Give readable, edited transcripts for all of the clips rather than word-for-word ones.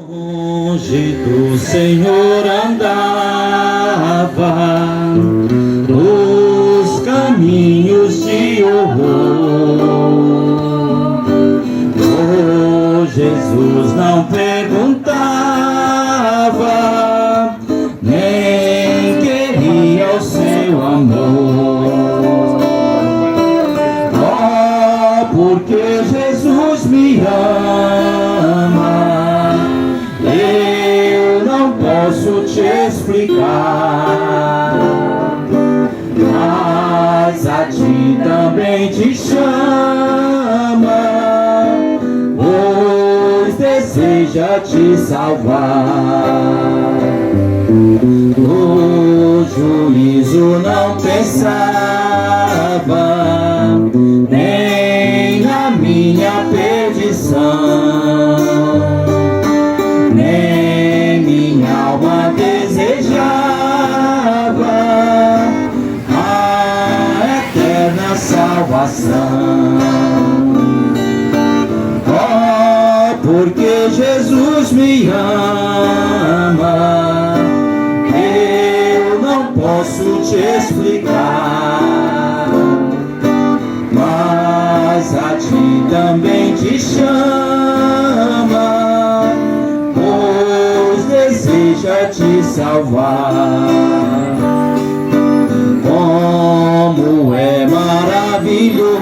Longe do Senhor andava nos caminhos de horror. Oh, Jesus não perguntava, nem queria o seu amor. Oh, porque Jesus me ama, eu não posso te explicar, mas a ti também te chama, pois deseja te salvar. No juízo não pensava, nem na minha perdição, nem minha alma desejava a eterna salvação. Oh, porque Jesus me ama, eu não posso te explicar, mas a ti também te chama, pois deseja te salvar. Como é maravilhoso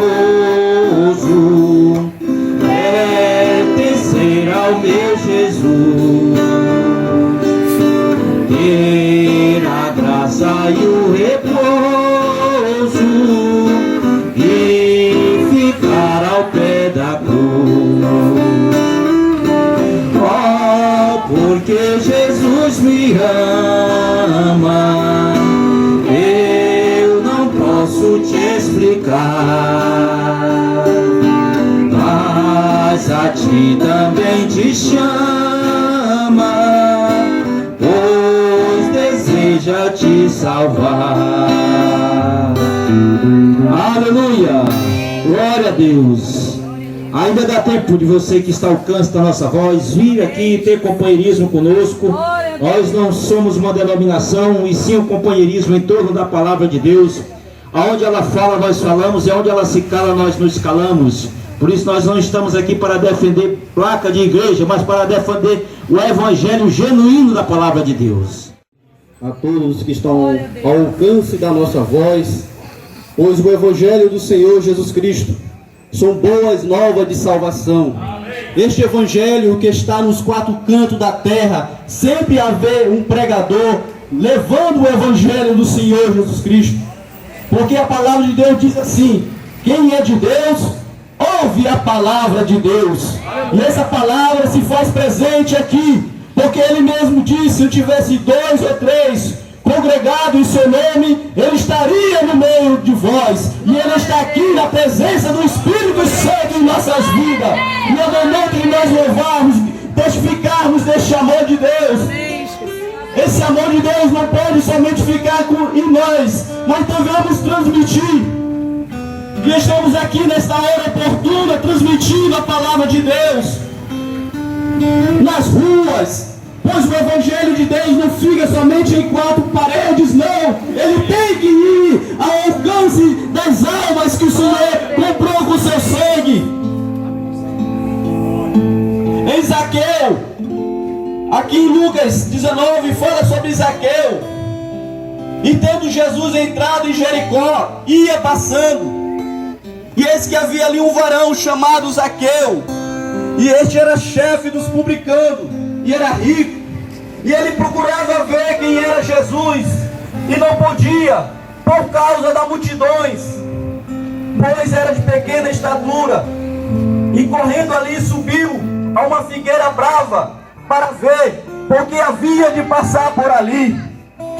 pertencer ao meu Jesus, ter a graça e o repouso e ficar ao pé da cruz. Oh, porque Jesus me ama, eu não posso te explicar, mas a ti também te chama, pois deseja te salvar. Aleluia! Glória a Deus! Ainda dá tempo de você que está ao alcance da nossa voz vir aqui e ter companheirismo conosco. Nós não somos uma denominação, e sim um companheirismo em torno da palavra de Deus. Aonde ela fala, nós falamos, e aonde ela se cala, nós nos calamos. Por isso nós não estamos aqui para defender placa de igreja, mas para defender o evangelho genuíno da palavra de Deus. A todos que estão ao alcance da nossa voz, pois o evangelho do Senhor Jesus Cristo são boas novas de salvação. Este evangelho que está nos quatro cantos da terra, sempre haver um pregador levando o evangelho do Senhor Jesus Cristo, porque a palavra de Deus diz assim: quem é de Deus, ouve a palavra de Deus. E essa palavra se faz presente aqui, porque Ele mesmo disse: se eu tivesse 2 ou 3 congregado em seu nome, Ele estaria no meio de vós. E Ele está aqui na presença do Espírito Santo em nossas vidas. E é o momento de nós louvarmos, testificarmos deste amor de Deus. Esse amor de Deus não pode somente ficar em nós, mas devemos transmitir. E estamos aqui nesta hora oportuna, transmitindo a palavra de Deus nas ruas, pois o evangelho de Deus não fica somente em 4 paredes, não. Ele tem que ir ao alcance das almas que o Senhor comprou com seu sangue. Em Zaqueu, aqui em Lucas 19, fala sobre Zaqueu. E tendo Jesus entrado em Jericó, ia passando, e eis que havia ali um varão chamado Zaqueu, e este era chefe dos publicanos, e era rico, e ele procurava ver quem era Jesus, e não podia, por causa das multidões, pois era de pequena estatura, e correndo ali subiu a uma figueira brava, para ver, porque havia de passar por ali.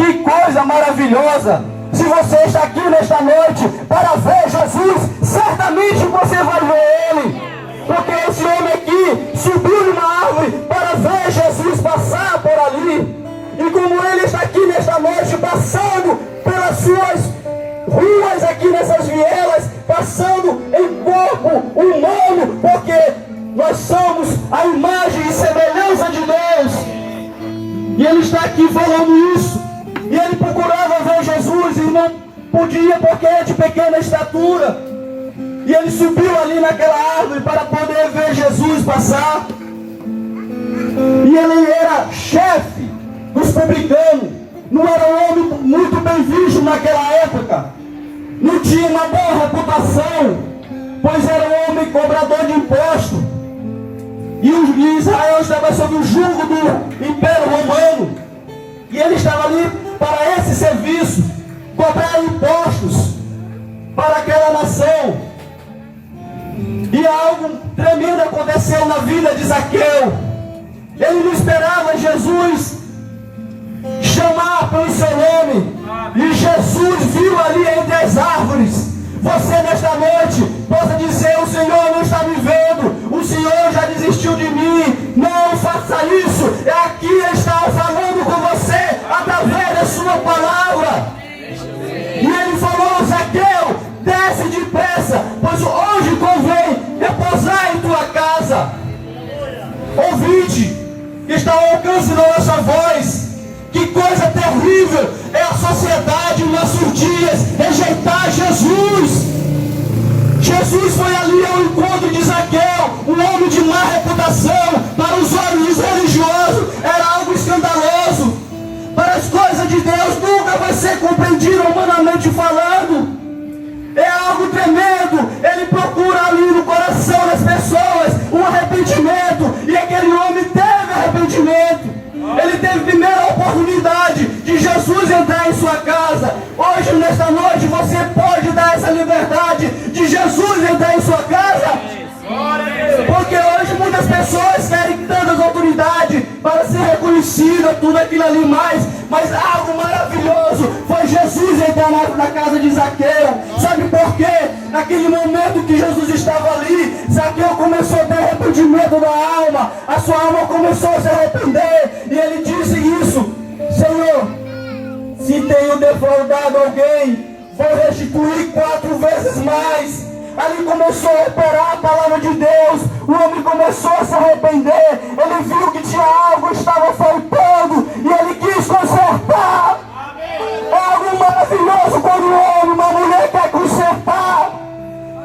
Que coisa maravilhosa! Se você está aqui nesta noite para ver Jesus, certamente você vai ver Ele. Porque esse homem aqui subiu numa árvore para ver Jesus passar por ali. E como ele está aqui nesta noite, passando pelas suas ruas aqui nessas vielas, passando em corpo humano, porque nós somos a imagem e semelhança de Deus. E ele está aqui falando isso. E ele procurava ver Jesus e não podia porque é de pequena estatura. E ele subiu ali naquela árvore para poder ver Jesus passar. E ele era chefe dos publicanos. Não era um homem muito bem visto naquela época. Não tinha uma boa reputação, pois era um homem cobrador de impostos. E Israel estava sob o jugo do Império Romano. E ele estava ali para esse serviço, cobrar impostos para aquela nação. E algo tremendo aconteceu na vida de Zaqueu. Ele não esperava Jesus chamar pelo seu nome. E Jesus viu ali entre as árvores. Você nesta noite possa dizer: o Senhor não está me vendo, o Senhor já desistiu de mim. Não faça isso. Aqui está falando com você através da sua palavra. E ele falou: Zaqueu, desce depressa, pois hoje convém repousar em tua casa. Ouvinte, que está ao alcance da nossa voz, que coisa terrível é a sociedade nos nossos dias rejeitar Jesus. Jesus foi ali ao encontro de Zaqueu, um homem de má reputação. Para os olhos dos religiosos era algo escandaloso. Para as coisas de Deus nunca vai ser compreendido humanamente falando. É algo tremendo. Ele procura ali no coração das pessoas um arrependimento. E aquele homem teve arrependimento. Ele teve a primeira oportunidade de Jesus entrar em sua casa. Hoje, nesta noite, você pode dar essa liberdade de Jesus entrar em sua casa. Porque hoje muitas pessoas querem tantas autoridades para ser reconhecida, tudo aquilo ali mais. Mas algo maravilhoso foi Jesus entrar na casa de Zaqueu. Sabe por quê? Naquele momento que Jesus estava ali, Zaqueu começou a ter arrependimento da alma. A sua alma começou a se arrepender. E ele disse isso: Senhor, se tenho defraudado alguém, vou restituir 4 vezes mais. Ali começou a operar a palavra de Deus. O homem começou a se arrepender. Ele viu que tinha algo que estava faltando e ele quis consertar. É algo maravilhoso quando um homem, uma mulher quer consertar.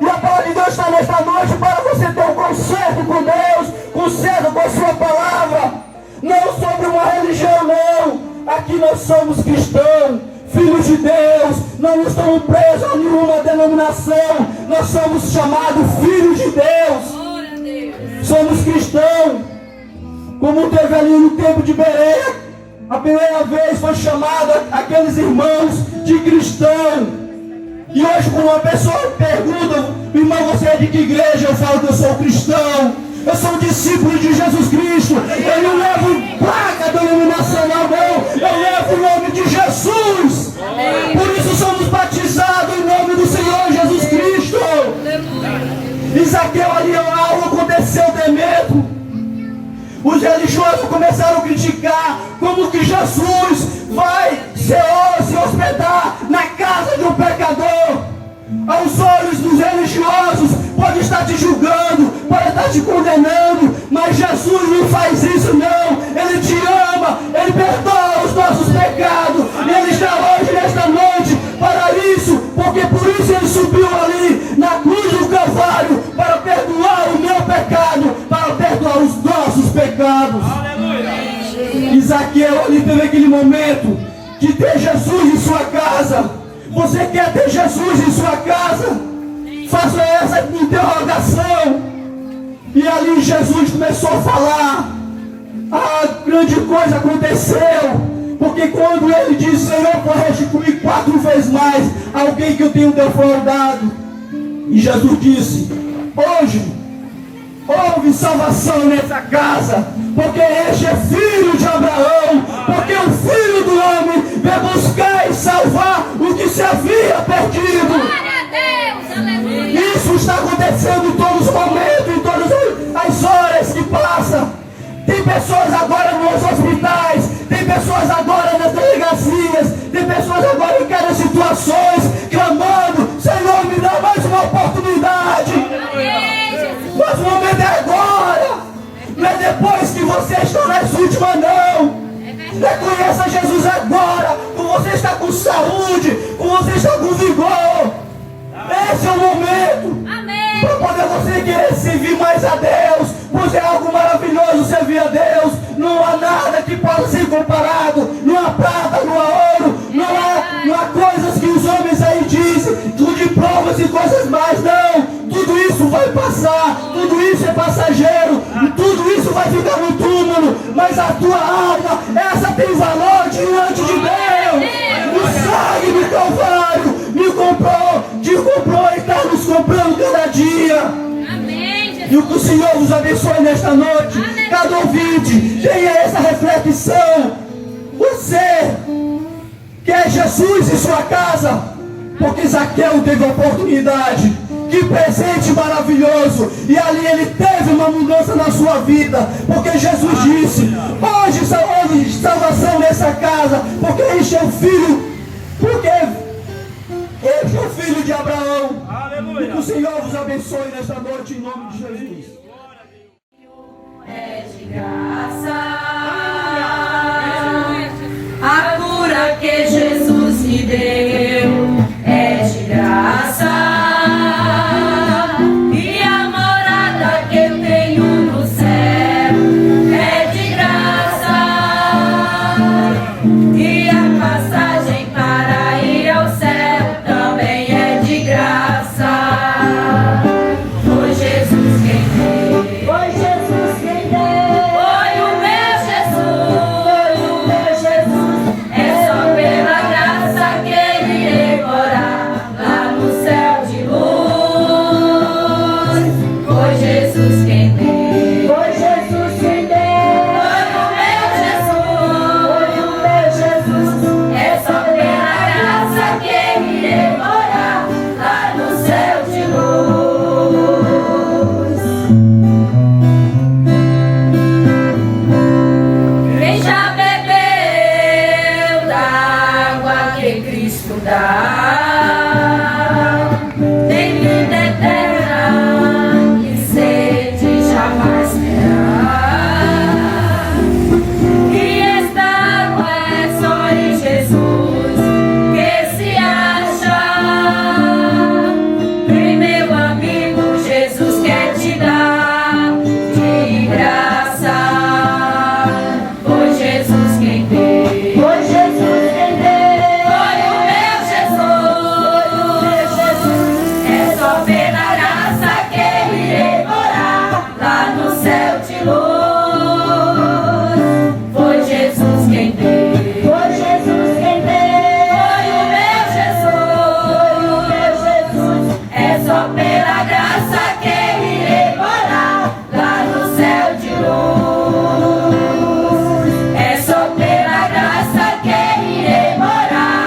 E a palavra de Deus está nesta noite para você ter um conserto com Deus, conserto com a sua palavra. Não sobre uma religião, não. Aqui nós somos cristãos, filhos de Deus. Não estamos presos a nenhuma denominação. Nós somos chamados filhos de Deus. Somos cristãos. Como teve ali no tempo de Bereia, a primeira vez foi chamado aqueles irmãos de cristão. E hoje, quando uma pessoa pergunta: irmão, você é de que igreja? Eu falo que eu sou cristão. Eu sou um discípulo de Jesus Cristo. Eu não levo placa denominacional, não. Eu levo o nome de Jesus. Por isso somos batizados em nome do Senhor Jesus Cristo. E Zaqueu ali, algo aconteceu tremendo. Os religiosos começaram a criticar como que Jesus vai se hospedar na casa de um pecador. Aos olhos dos religiosos, pode estar te julgando, pode estar te condenando, mas Jesus não faz isso, não. Ele te ama, Ele perdoa os nossos pecados, e Ele está hoje, nesta noite, para isso, porque por isso Ele subiu ali na cruz do Calvário, para perdoar o meu pecado, para perdoar os nossos pecados. Aleluia! E Zaqueu ali teve aquele momento de ter Jesus em sua casa. Você quer ter Jesus em sua casa? Faça essa interrogação. E ali Jesus começou a falar. A grande coisa aconteceu. Porque quando ele disse: Senhor, vou restituir 4 vezes mais alguém que eu tenho defraudado. E Jesus disse: hoje houve salvação nessa casa, porque este é filho de Abraão. Porque o Filho do Homem veio última não. Reconheça Jesus agora, quando você está com saúde, quando você está com vigor. Esse é o momento. Amém. Para poder você querer servir mais a Deus, pois é algo maravilhoso servir a Deus. Não há nada que possa ser comparado. Não há prata, não há ouro, não há coisas que os homens aí dizem, tudo de provas e coisas mais. Não, tudo isso vai passar, tudo isso é passageiro, tudo isso vai ficar no túmulo, mas a tua alma, essa tem valor diante de Deus. O sangue do Calvário me comprou, te comprou e está nos comprando cada dia. Amém, Jesus. E o que o Senhor vos abençoe nesta noite. Amém. Cada ouvinte tenha essa reflexão. Você quer Jesus em sua casa? Porque Zaqueu teve a oportunidade. Que presente maravilhoso. E ali ele teve uma mudança na sua vida. Porque Jesus disse: hoje houve salvação nessa casa. Porque este é o filho. Porque este é o filho de Abraão. Aleluia. E que o Senhor vos abençoe nesta noite em nome de Jesus. É de graça a cura que Jesus me deu. É de graça. E a morada que eu tenho no céu é de graça. E a passagem para ir ao céu também é de graça. Foi Jesus quem deu. Foi Jesus quem deu. Foi o meu Jesus. Foi o meu Jesus. É só pela graça que irei morar lá no céu de luz. Foi Jesus quem deu. Foi Jesus quem deu. Foi o meu Jesus. Foi o meu Jesus. É só pela graça que irei morar lá no céu de luz. Quem já bebeu da água que Cristo dá, tem vida eterna e sede jamais terá. E esta água é só em Jesus que se acha. E meu amigo, Jesus quer te dar de graça. Foi Jesus quem deu. Foi Jesus quem deu. Foi o meu Jesus. Foi o meu Jesus. É só pela graça que irei morar lá no céu de luz. Foi Jesus quem deu. Foi Jesus quem deu. Foi o meu Jesus. Foi o meu Jesus. É só pela graça que irei morar lá no céu de luz. É só pela graça que irei morar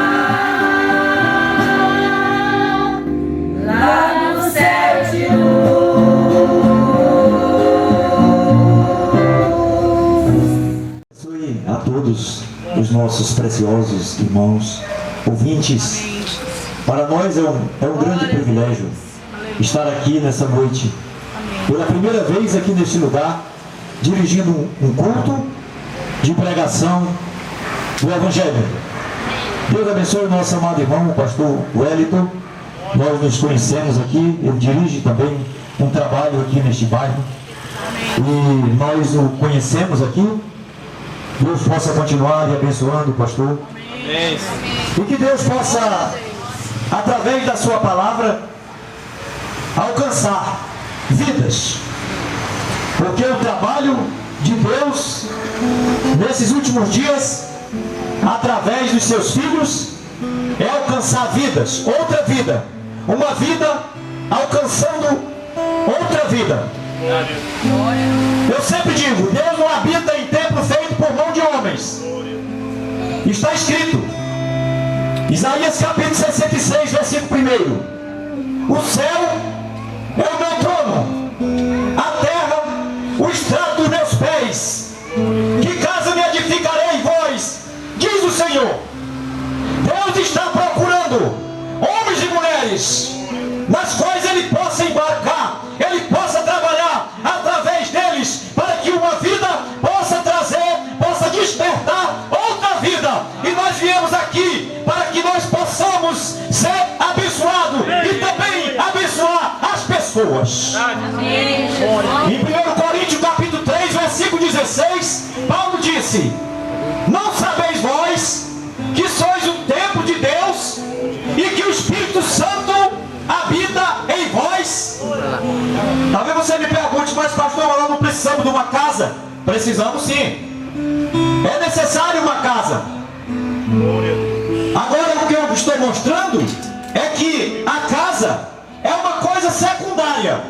lá no céu de Abençoe a todos os nossos preciosos irmãos, ouvintes. Para nós é um grande privilégio estar aqui nessa noite, pela primeira vez aqui neste lugar, dirigindo um culto de pregação do Evangelho. Deus abençoe o nosso amado irmão, o pastor Wellington. Nós nos conhecemos aqui, ele dirige também um trabalho aqui neste bairro. E nós o conhecemos aqui. Deus possa continuar lhe abençoando, pastor. E que Deus possa, através da sua palavra, alcançar vidas. Porque o trabalho de Deus, nesses últimos dias, através dos seus filhos, é alcançar vidas, outra vida. Uma vida alcançando outra vida. Eu sempre digo, Deus não habita em templo feito por mão de homens. Está escrito, Isaías capítulo 66, versículo 1. O céu é o meu trono, a terra o estrado dos meus pés. Que casa me edificarei, vós, diz o Senhor. Deus está procurando homens e mulheres nas quais Ele possa embarcar, Ele possa trabalhar através deles, para que uma vida possa trazer viemos aqui para que nós possamos ser abençoados e também abençoar as pessoas. Em 1 Coríntios capítulo 3, versículo 16, Paulo disse: não sabeis vós que sois o templo de Deus e que o Espírito Santo habita em vós? Talvez você me pergunte: mas pastor, nós não precisamos de uma casa? Precisamos sim. É necessário uma casa. Agora o que eu estou mostrando é que a casa é uma coisa secundária.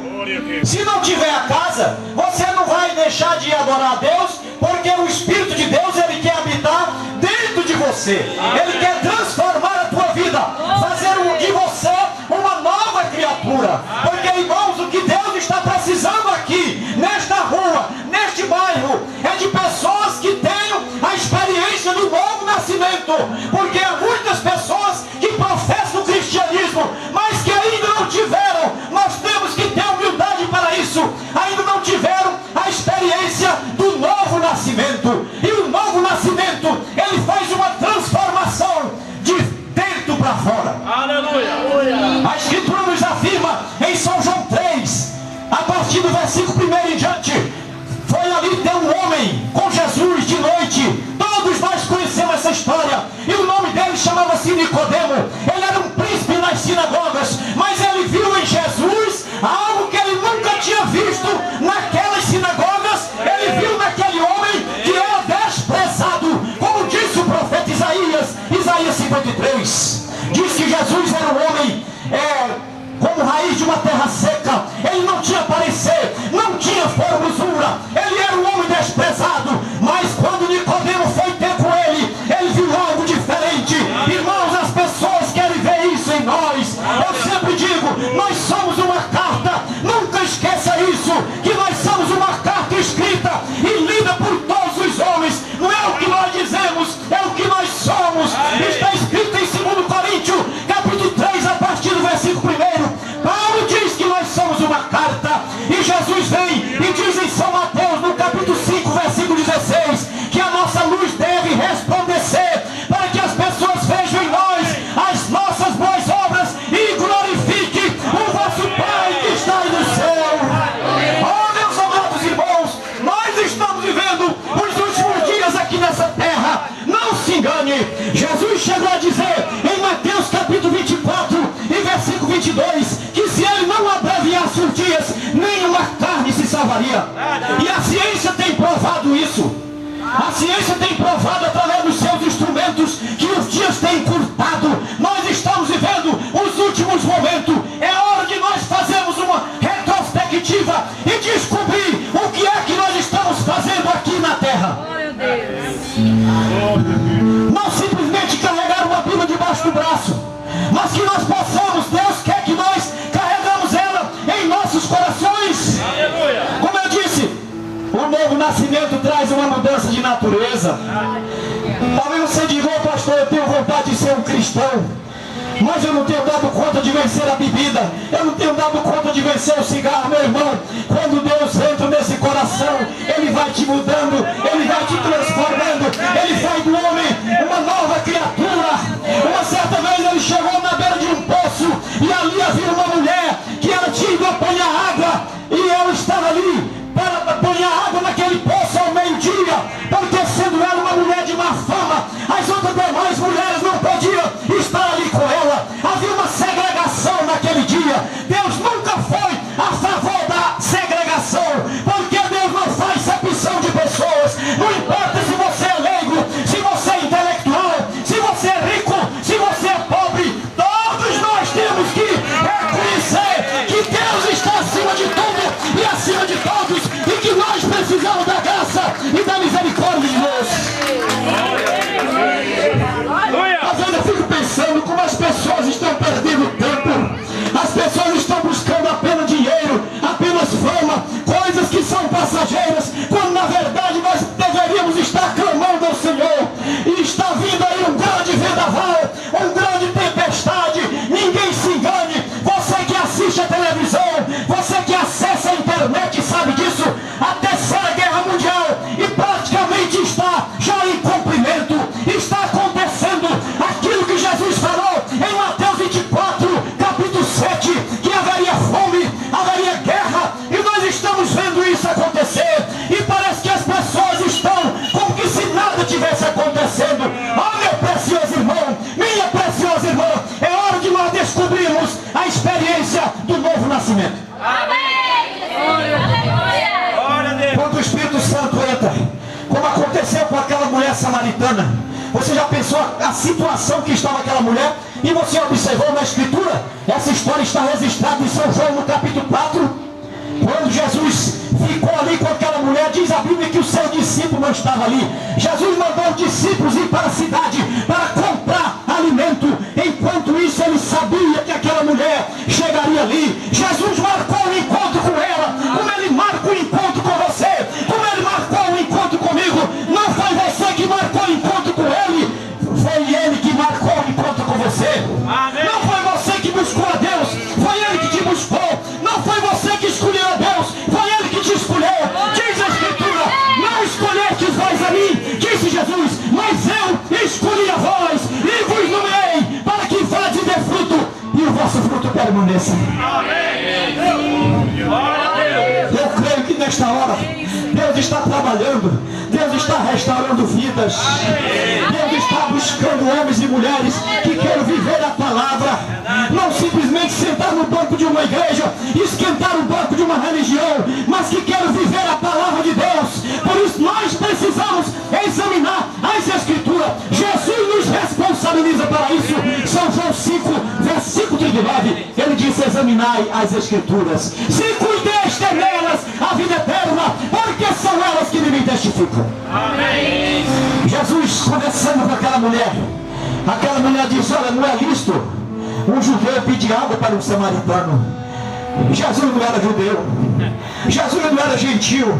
Se não tiver a casa, você não vai deixar de adorar a Deus, porque o Espírito de Deus, ele quer habitar dentro de você. Ele quer transformar a tua vida, fazer de você uma nova criatura. Porque, irmãos, o que Deus está precisando aqui, nesta rua, neste bairro, é de pessoas que tenham a experiência do novo nascimento. Porque há muitas pessoas que professam o cristianismo, mas que ainda não tiveram. Nós temos que ter humildade para isso. Ainda não tiveram a experiência do novo nascimento. E o novo nascimento, ele faz uma transformação de dentro para fora. Aleluia! A Escritura nos afirma em São João 3, a partir do versículo 1 em diante: foi ali ter um homem com Jesus de noite. Todos nós conhecemos essa história. E o nome dele chamava-se Nicodemo. Ele era um príncipe nas sinagogas, mas ele viu em Jesus algo que ele nunca tinha visto naquelas sinagogas. Ele viu naquele homem que era desprezado, como disse o profeta Isaías 53. Diz que Jesus era um homem como raiz de uma terra seca. Ele não tinha parecer, não tinha formosura, ele era um homem desprezado. Mas quando Nicodemo foi ter com ele, ele viu algo diferente. Irmãos, as pessoas querem ver isso em nós. Eu sempre digo, nós somos uma carta. Nunca esqueça isso, que nós somos uma carta escrita e lida por todos os homens. Não é o que nós dizemos, é o que nós somos. Está escrito em 2 Coríntios capítulo 3, a partir do versículo 1. Paulo diz que nós somos uma carta. E Jesus vem e diz em São Mateus, no capítulo 5, versículo 16, que a nossa luz deve resplandecer, para que as pessoas vejam em nós as nossas boas obras e glorifiquem o vosso Pai que está aí no céu. Oh, meus amados irmãos, nós estamos vivendo os últimos dias aqui nessa terra. Não se engane, Jesus chegou a dizer em Mateus capítulo 24 e versículo 22, que se ele não abreviasse os dias, nenhuma carne se salvaria. E a ciência tem provado isso. A ciência tem provado através dos seus instrumentos que os dias têm encurtado. Nós estamos vivendo os últimos momentos. É hora de nós fazermos uma retrospectiva e descobrir o que é que nós estamos fazendo aqui na terra. Não simplesmente carregar uma Bíblia debaixo do braço, mas que nós possamos, Deus quer que nós carregamos ela em nossos corações. Como eu disse, o novo nascimento traz uma mudança de natureza. Talvez você diga: ô pastor, eu tenho vontade de ser um cristão, mas eu não tenho dado conta de vencer a bebida, eu não tenho dado conta de vencer o cigarro. Meu irmão, quando Deus entra nesse coração, Ele vai te mudando, Ele vai te transformando, Ele faz do homem uma nova criatura. Uma certa vez ele chegou na beira de um poço e ali havia uma mulher que ela tinha ido apanhar água, e ela estava ali para apanhar água naquele poço ao meio-dia, porque sendo ela uma mulher de má fama, as outras demais mulheres não podiam estar ali com ela. Havia uma segregação naquele dia. Deus nunca foi a favor da segregação, porque Deus não faz acepção de pessoas. Não importa se você é leigo, se você é intelectual, se samaritana. Você já pensou a situação que estava aquela mulher? E você observou na Escritura? Essa história está registrada em São João no capítulo 4. Quando Jesus ficou ali com aquela mulher, diz a Bíblia que o seu discípulo não estava ali. Jesus mandou os discípulos ir para a cidade para comprar alimento. Enquanto isso, ele sabia que aquela mulher chegaria ali. Jesus marcou um encontro com ela, como ele marca um encontro com você, como ele marcou um encontro comigo. Não foi você que marcou o encontro com ele, foi ele que marcou o encontro com você. Não foi você que buscou a Deus, foi ele que te buscou. Não foi você que escolheu a Deus, foi ele que te escolheu. Diz a Escritura: não escolhestes vós a mim, disse Jesus, mas eu escolhi a vós e vos nomeei para que vades e dê fruto e o vosso fruto permaneça. Eu creio que nesta hora Deus está trabalhando, Deus está restaurando vidas, Deus está buscando homens e mulheres que querem viver a palavra, não simplesmente sentar no banco de uma igreja, esquentar o banco de uma religião, mas que querem viver a palavra de Deus. Por isso nós precisamos examinar as Escrituras. Jesus nos responsabiliza para isso. São João 5, versículo 39, ele disse: examinai as Escrituras, se cuideis nelas a vida eterna, porque são elas que me testificam. Amém. Jesus conversando com aquela mulher disse: olha, não é lícito um judeu pedir água para um samaritano. Jesus não era judeu, Jesus não era gentil,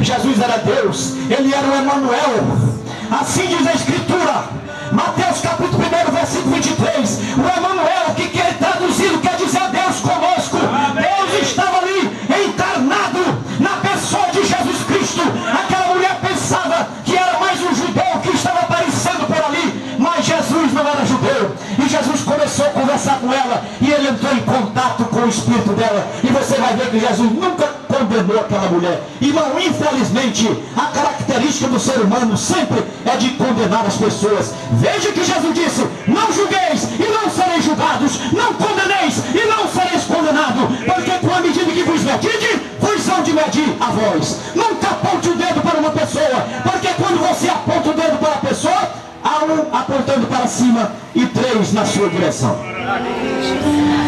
Jesus era Deus, ele era o Emanuel. Assim diz a Escritura, Mateus capítulo 1, versículo 23, o Emanuel, que quer traduzido, quer dizer Deus conosco. Deus estava ali encarnado na pessoa de Jesus Cristo. Aquela mulher pensava que era mais um judeu que estava aparecendo por ali, mas Jesus não era judeu. E Jesus começou a conversar com ela, e ele entrou em contato com o espírito dela, e você vai ver que Jesus nunca condenou aquela mulher. Irmão, infelizmente a característica do ser humano sempre é de condenar as pessoas. Veja que Jesus disse: não julgueis e não sereis julgados, não condeneis e não sereis condenados, porque com a medida que vos medide, vos hão de medir a vós. Nunca aponte o dedo para uma pessoa, porque quando você aponta o dedo para a pessoa, há um apontando para cima e 3 na sua direção.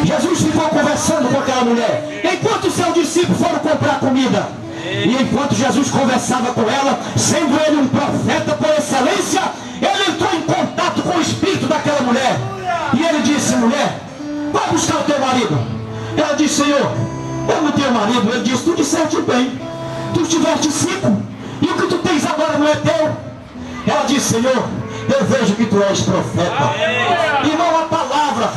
Jesus ficou conversando com aquela mulher, enquanto seus discípulos foram comprar comida. E enquanto Jesus conversava com ela, sendo ele um profeta por excelência, ele entrou em contato com o espírito daquela mulher. E ele disse: mulher, vai buscar o teu marido. Ela disse: Senhor, eu não tenho marido. Ele disse: tu disseste bem, tu tiveste 5, e o que tu tens agora não é teu. Ela disse: Senhor, eu vejo que tu és profeta. Irmão, a palavra,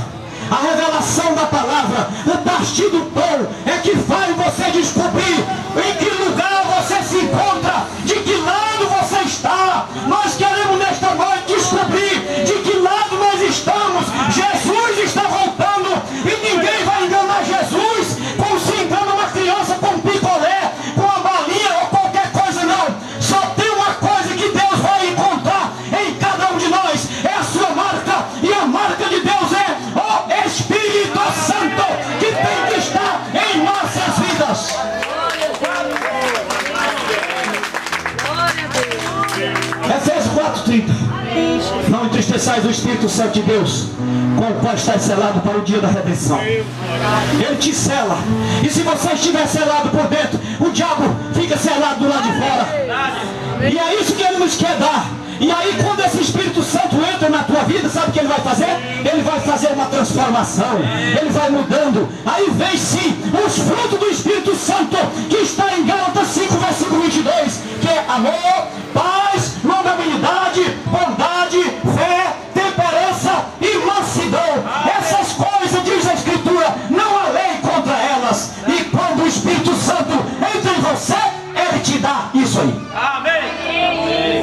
a revelação da palavra, o partir do pão é que faz você descobrir em que lugar você se encontra, de que lado você está. Nós queremos nesta noite descobrir de que lado nós estamos. Jesus está voltando e ninguém vai enganar Jesus como se engana uma criança com um picolé, com uma balinha ou qualquer coisa. Não, só tem uma coisa que Deus vai encontrar em cada um de nós, é a sua marca, e a marca de Deus é o Espírito Santo, que tem que estar em nossas vidas. Efésios 4:30. Não entristeçais o Espírito Santo de Deus, com o qual está selado para o dia da redenção. Ele te sela, e se você estiver selado por dentro, o diabo fica selado do lado de fora. E é isso que ele nos quer dar. E aí, quando esse Espírito Santo entra na tua vida, sabe o que ele vai fazer? Ele vai fazer uma transformação, ele vai mudando. Aí vem sim os frutos do Espírito Santo, que está em Gálatas 5, versículo 22, que é amor, paz, longanimidade, bondade, fé, temperança e mansidão. Essas coisas, diz a Escritura, não há lei contra elas. E quando o Espírito Santo entra em você, ele te dá isso aí. Amém.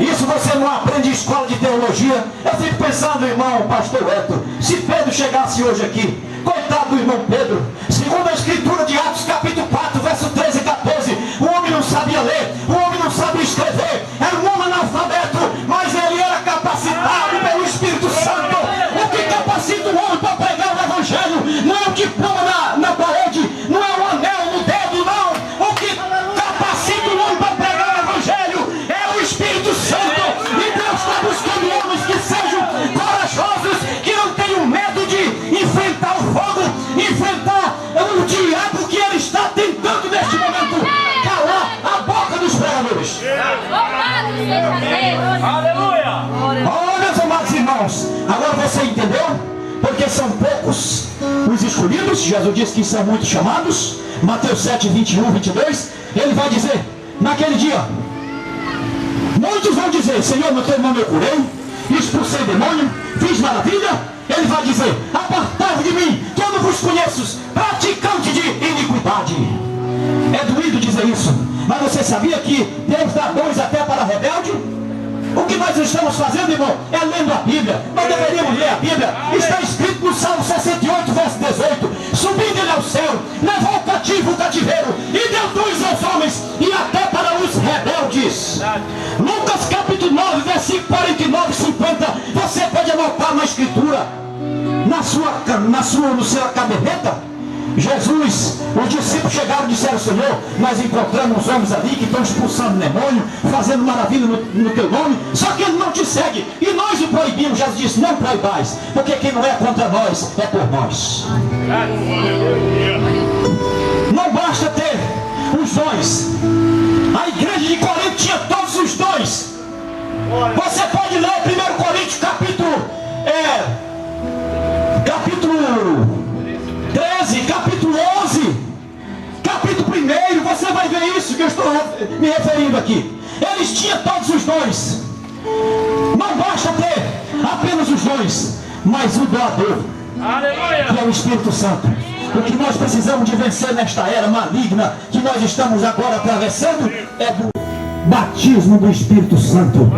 Isso você não aprende em escola de teologia. Eu fico pensando, irmão, pastor Hector, se Pedro chegasse hoje aqui, coitado do irmão Pedro, segundo a Escritura de Atos capítulo 4, verso 13 e 14, o homem não sabia ler, o homem não sabia escrever, era um homem analfabeto, mas ele era capacitado pelo Espírito Santo. O que capacita o homem para pregar o Evangelho não é o diploma na parede, não é o anel no dedo, não. O que capacita o homem para pregar o Evangelho é o Espírito Santo. E Deus está buscando Agora você entendeu? Porque são poucos os escolhidos. Jesus disse que são muitos chamados. Mateus 7, 21, 22. Ele vai dizer, naquele dia, muitos vão dizer, Senhor, no teu nome eu curei, expulsei demônio, fiz maravilha. Ele vai dizer, apartai-vos de mim, que eu não vos conheço, praticante de iniquidade. É doído dizer isso, mas você sabia que Deus dá dons até para rebelde? O que nós estamos fazendo, irmão, é lendo a Bíblia. Nós deveríamos ler a Bíblia. Está escrito no Salmo 68, verso 18. Subindo ele ao céu, levou o cativo o cativeiro e deu dons aos homens e até para os rebeldes. Lucas capítulo 9, versículo 49 e 50. Você pode anotar na escritura, no seu caderneta. Jesus, os discípulos chegaram e disseram, Senhor, nós encontramos uns homens ali que estão expulsando demônio, fazendo maravilha no teu nome, só que ele não te segue, e nós o proibimos. Jesus disse, não proibais, porque quem não é contra nós, é por nós. Não basta ter os dons. A igreja de Corinto tinha todos os dons. Você pode ler 1 Coríntios capítulo 13, capítulo 11, capítulo 1, você vai ver isso que eu estou me referindo aqui. Eles tinham todos os dons. Não basta ter apenas os dons, mas o doador, que é o Espírito Santo. O que nós precisamos de vencer nesta era maligna que nós estamos agora atravessando é do batismo do Espírito Santo,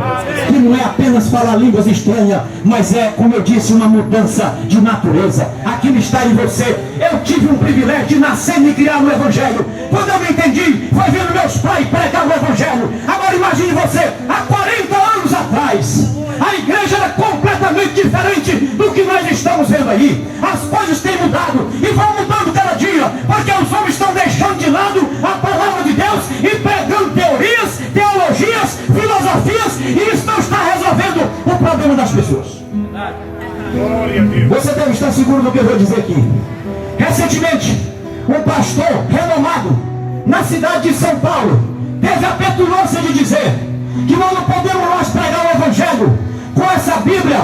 que não é apenas falar línguas estranhas, mas é, como eu disse, uma mudança de natureza. Aquilo está em você. Eu tive um privilégio de nascer e me criar no Evangelho. Quando eu me entendi, foi vendo meus pais pregar o Evangelho. Agora imagine você, há 40 anos atrás, a igreja era completamente diferente do que nós estamos vendo aí. As coisas têm mudado e vão mudando cada dia, porque os homens estão deixando de lado a palavra de Deus e pregando teorias, teologias, filosofias, e isso não está resolvendo o problema das pessoas. Você deve estar seguro do que eu vou dizer aqui. Recentemente, um pastor renomado na cidade de São Paulo teve a petulância de dizer que nós não podemos mais pregar o Evangelho com essa Bíblia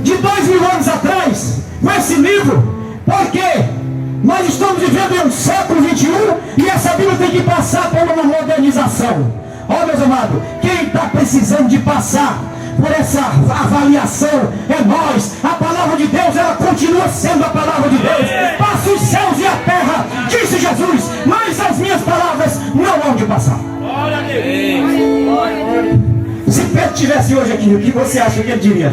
de 2000 anos atrás, com esse livro, porque nós estamos vivendo em um século 21 e essa Bíblia tem que passar por uma modernização. Ó, meus amados, quem está precisando de passar por essa avaliação é nós. A palavra de Deus, ela continua sendo a palavra de Deus. Passa os céus e a terra, disse Jesus, mas as minhas palavras não hão de passar. Se Pedro estivesse hoje aqui, o que você acha que ele diria?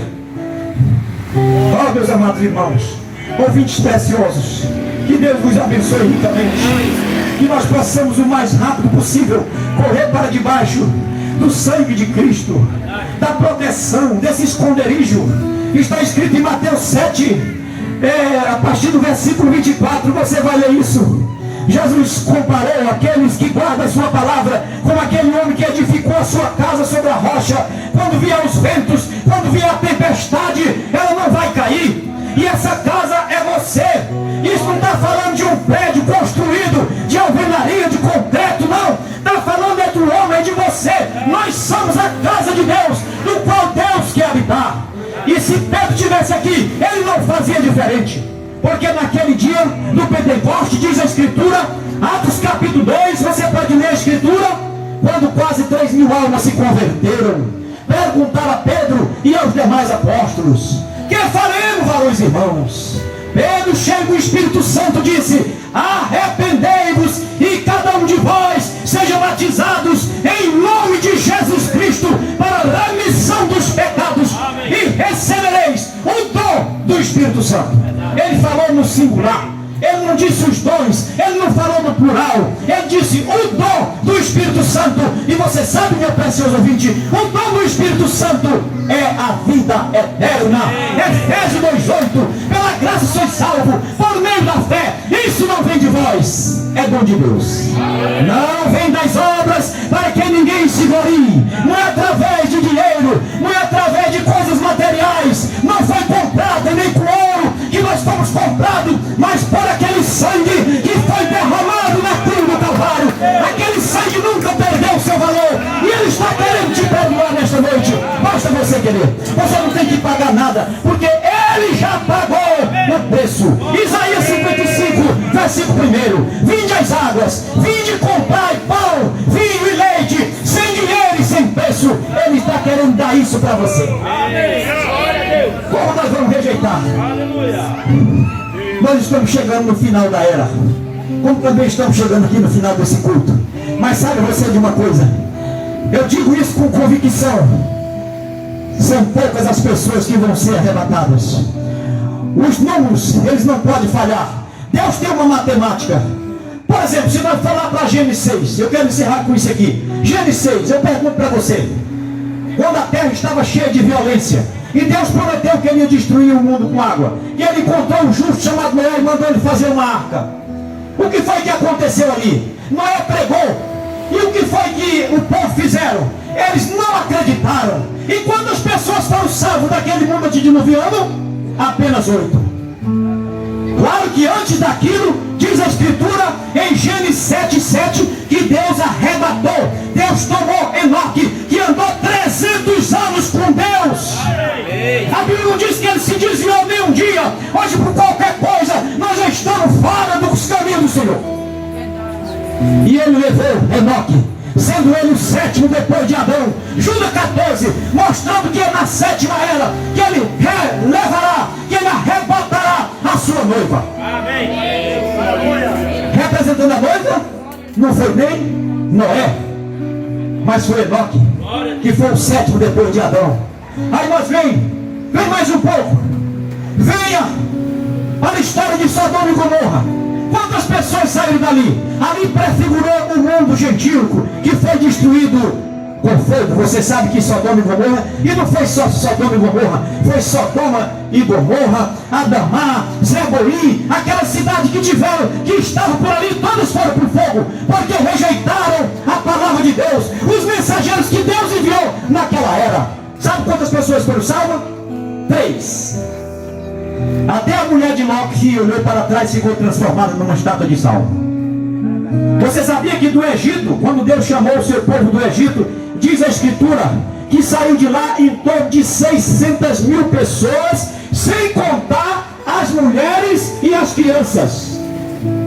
Ó, meus amados irmãos, ouvintes preciosos, que Deus vos abençoe ricamente, que nós possamos o mais rápido possível correr para debaixo do sangue de Cristo, da proteção, desse esconderijo. Está escrito em Mateus 7, a partir do versículo 24, você vai ler isso. Jesus comparou aqueles que guardam a sua palavra com aquele homem que edificou a sua casa sobre a rocha. Quando vier os ventos, quando vier a tempestade, ela não vai cair. E essa casa é você. Isso não está falando de um prédio construído de alvenaria, de concreto, não. Está falando é do homem, é de você. Nós somos a casa de Deus, no qual Deus quer habitar. E se Pedro estivesse aqui, ele não fazia diferente. Porque naquele dia do Pentecoste, diz a Escritura, Atos capítulo 2, você pode ler a Escritura, quando quase 3.000 almas se converteram, perguntaram a Pedro e aos demais apóstolos: que faremos, varões irmãos? Pedro, cheio do Espírito Santo, disse: arrependei-vos e cada um de vós seja batizados em nome de Jesus Cristo para a remissão dos pecados. Amém. E recebereis o dom do Espírito Santo. Ele falou no singular, ele não disse os dons, ele não falou no plural, ele disse o dom do Espírito Santo. E você sabe, meu precioso ouvinte, o dom do Espírito Santo é a vida eterna. Efésios 2:8, pela graça sois salvos por meio da fé. Isso não vem de vós, é dom de Deus. Não vem das obras para que ninguém se glorie. Não é através de dinheiro, não é através de coisas materiais. Não foi comprado nem com ouro que nós fomos comprados, mas por aquele sangue que foi derramado na cruz do Calvário. Aquele sangue nunca perdeu o seu valor, e Ele está querendo te perdoar nesta noite. Basta você querer. Você não tem que pagar nada, porque versículo 1: vinde as águas, vinde comprar pão, vinho e leite, sem dinheiro e sem preço. Ele está querendo dar isso para você. Como nós vamos rejeitar? Nós estamos chegando no final da era, como também estamos chegando aqui no final desse culto. Mas sabe você de uma coisa? Eu digo isso com convicção. São poucas as pessoas que vão ser arrebatadas. Os números, eles não podem falhar. Deus tem uma matemática. Por exemplo, se nós falar para Gênesis 6, eu quero encerrar com isso aqui. Gênesis 6, eu pergunto para você: quando a terra estava cheia de violência, e Deus prometeu que ele ia destruir o mundo com água, e ele encontrou um justo chamado Noé e mandou ele fazer uma arca. O que foi que aconteceu ali? Noé pregou. E o que foi que o povo fizeram? Eles não acreditaram. E quantas pessoas foram salvas daquele mundo antediluviano? Apenas 8. Claro que antes daquilo, diz a Escritura em Gênesis 7:7, que Deus arrebatou, Deus tomou Enoque, que andou 300 anos com Deus. A Bíblia não diz que ele se desviou nem um dia. Hoje, por qualquer coisa, nós já estamos fora dos caminhos do Senhor. E ele levou Enoque, sendo ele o sétimo depois de Adão. Judas 14, mostrando que é na sétima era que ele levará, que ele arrebatará a sua noiva. Amém. Representando a noiva, não foi nem Noé, mas foi Enoque, que foi o sétimo depois de Adão. Aí nós vem mais um pouco. Venha a história de Sodoma e Gomorra. Quantas pessoas saíram dali? Ali prefigurou o mundo gentílico que foi destruído com fogo. Você sabe que Sodoma e Gomorra, e não foi só Sodoma e Gomorra, foi Sodoma e Gomorra, Adamá, Zeboim, aquela cidade que estavam por ali, todos foram para o fogo, porque rejeitaram a palavra de Deus, os mensageiros que Deus enviou naquela era. Sabe quantas pessoas foram salvas? 3. Até a mulher de Ló, que olhou para trás, ficou transformada numa estátua de sal. Você sabia que do Egito, quando Deus chamou o seu povo do Egito, diz a Escritura que saiu de lá em torno de 600 mil pessoas, sem contar as mulheres e as crianças.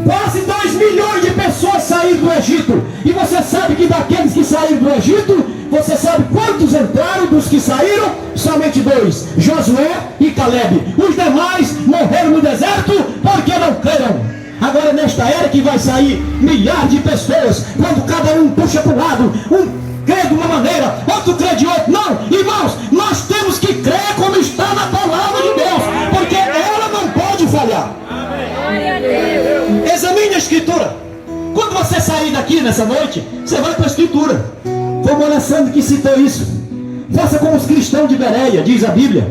Quase 2 milhões de pessoas saíram do Egito. E você sabe que daqueles que saíram do Egito, você sabe quantos entraram dos que saíram? Somente 2, Josué e Caleb. Os demais morreram no deserto porque não creram. Agora nesta era que vai sair milhares de pessoas, quando cada um puxa para o lado, um crê de uma maneira, outro crê de outro. Não, irmãos, nós temos que crer como está na palavra de Deus, porque ela não pode falhar. Examine a Escritura. Quando você sair daqui nessa noite, você vai para a Escritura. Foi o Alessandro que citou isso. Faça como os cristãos de Bereia, diz a Bíblia,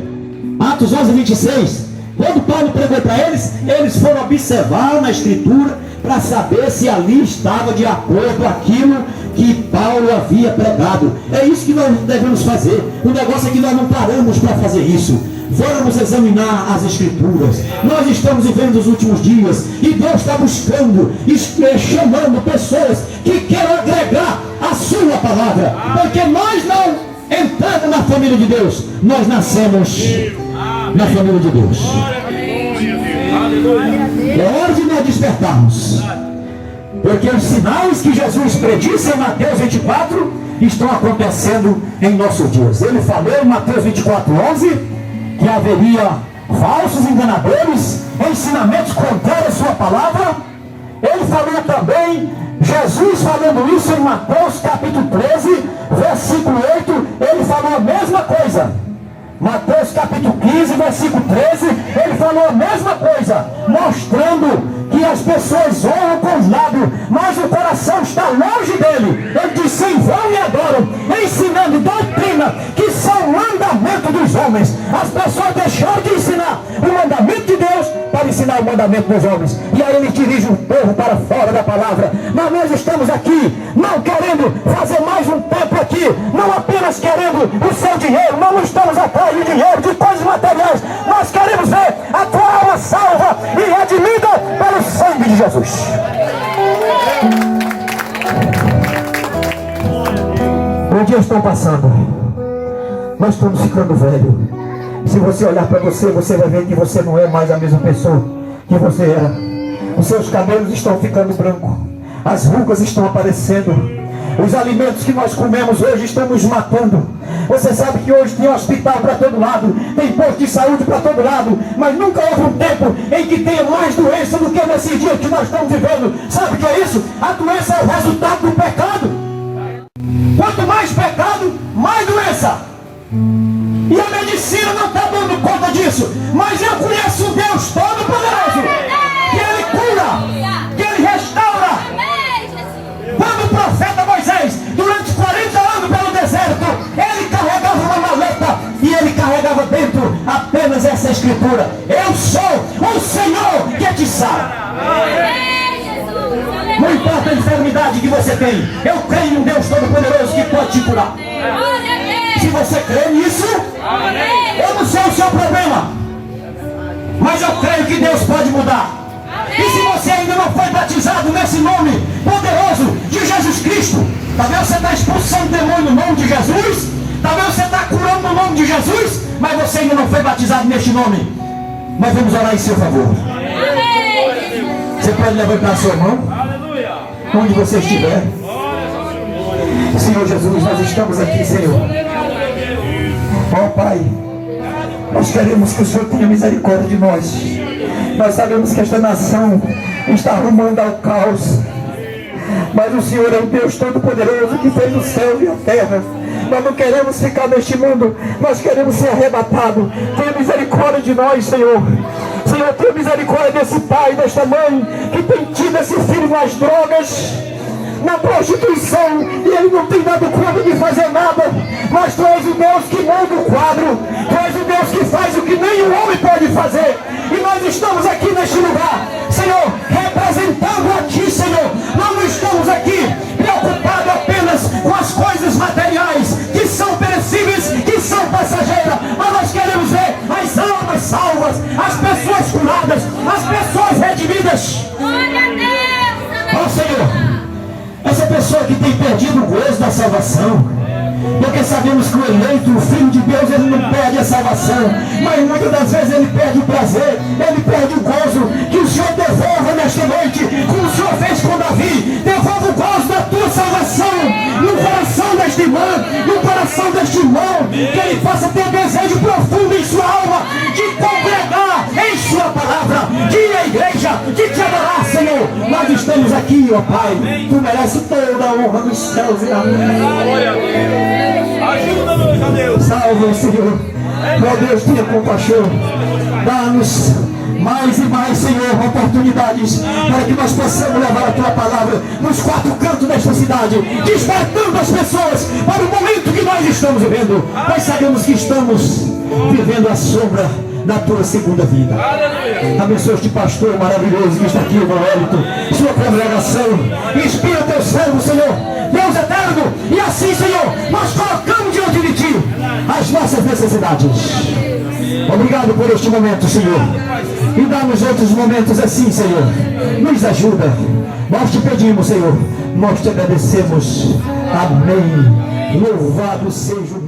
Atos 11:26. Quando Paulo pregou para eles, eles foram observar na Escritura para saber se ali estava de acordo com aquilo que Paulo havia pregado. É isso que nós devemos fazer. O negócio é que nós não paramos para fazer isso. Vamos examinar as Escrituras. Nós estamos vivendo os últimos dias e Deus está buscando, chamando pessoas que queiram agregar a sua palavra, porque nós não entramos na família de Deus, nós nascemos na família de Deus. É hora de nós despertarmos, porque os sinais que Jesus predisse em Mateus 24 estão acontecendo em nossos dias. Ele falou em Mateus 24:11 que haveria falsos enganadores, ensinamentos contrários à sua palavra. Ele falou também, Jesus falando isso em Mateus capítulo 13, versículo 8, ele falou a mesma coisa. Mateus capítulo 15, versículo 13, ele falou a mesma coisa, mostrando que as pessoas honram com os lábios, mas o coração está longe dele. Ele disse: sim, vão e adoram, ensinando doutrina que são mandamento dos homens. As pessoas deixaram de ensinar o mandamento de Deus para ensinar o mandamento dos homens, e aí ele dirige o povo para fora da palavra. Mas nós estamos aqui não querendo fazer mais um templo aqui, não apenas querendo o seu dinheiro, não estamos atrás de dinheiro, de coisas materiais. Nós queremos ver a tua alma salva e redimida pelo sangue de Jesus. Os dias estão passando, nós estamos ficando velhos. Se você olhar para você, você vai ver que você não é mais a mesma pessoa que você era. Os seus cabelos estão ficando brancos. As rugas estão aparecendo. Os alimentos que nós comemos hoje estão nos matando. Você sabe que hoje tem hospital para todo lado, tem posto de saúde para todo lado, mas nunca houve um tempo em que tenha mais doença do que nesse dia que nós estamos vivendo. Sabe o que é isso? A doença é o resultado do pecado. Quanto mais pecado, mais doença. E a medicina não está dando conta disso. Mas eu conheço um Deus todo-poderoso, que Ele cura, que Ele restaura. Quando o profeta Moisés, durante 40 anos pelo deserto, ele carregava uma maleta e ele carregava dentro apenas essa escritura: eu sou o Senhor que te sara. Não importa a enfermidade que você tem, eu creio em um Deus todo-poderoso que pode te curar. Se você crê nisso, eu não sei o seu problema, mas eu creio que Deus pode mudar. E se você ainda não foi batizado nesse nome poderoso de Jesus Cristo, talvez você está expulsando demônio no nome de Jesus, talvez você está curando no nome de Jesus, mas você ainda não foi batizado neste nome. Mas vamos orar em seu favor. Você pode levantar a sua mão, onde você estiver. Senhor Jesus, nós estamos aqui, Senhor. Ó Pai, nós queremos que o Senhor tenha misericórdia de nós. Nós sabemos que esta nação está arrumando ao caos, mas o Senhor é o Deus Todo-Poderoso que fez o céu e a terra. Nós não queremos ficar neste mundo, nós queremos ser arrebatados. Tenha misericórdia de nós, Senhor. Senhor, tenha misericórdia desse pai, desta mãe que tem tido esse filho nas drogas, na prostituição, e ele não tem dado conta de fazer nada. Mas tu és o Deus que muda o quadro, tu és o Deus que faz o que nenhum homem pode fazer. E nós estamos aqui neste lugar, Senhor, representando a Ti, Senhor. Nós não estamos aqui preocupados apenas com as coisas materiais, que são perecíveis, que são passageiras, mas nós queremos ver as almas salvas, as pessoas curadas, as pessoas redimidas. Ó Senhor, essa pessoa que tem perdido o gozo da salvação, porque sabemos que o eleito, o Filho de Deus, ele não perde a salvação, mas muitas das vezes ele perde o prazer, ele perde o gozo. Que o Senhor devolva nesta noite, como o Senhor fez com Davi, devolva o gozo da tua salvação no coração desta irmã, no coração deste irmão, que ele possa ter desejo profundo em sua alma de congregar em sua palavra, de ir à igreja, de te adorar, Senhor. Nós estamos aqui, ó Pai, tu mereces toda a honra dos céus e da terra. Ajuda-nos, ó Deus. Salve, Senhor. Meu Deus, tenha compaixão. Dá-nos mais e mais, Senhor, oportunidades para que nós possamos levar a Tua palavra nos quatro cantos desta cidade, despertando as pessoas para o momento que nós estamos vivendo. Nós sabemos que estamos vivendo a sombra da Tua segunda vida. Abençoe este pastor maravilhoso que está aqui, irmão Wellington, sua congregação. Inspira Teu servo, Senhor, Deus eterno. E assim, Senhor, nós colocamos diante de Ti as nossas necessidades. Obrigado por este momento, Senhor. E dá-nos outros momentos assim, Senhor. Nos ajuda. Nós te pedimos, Senhor. Nós te agradecemos. Amém. Louvado seja o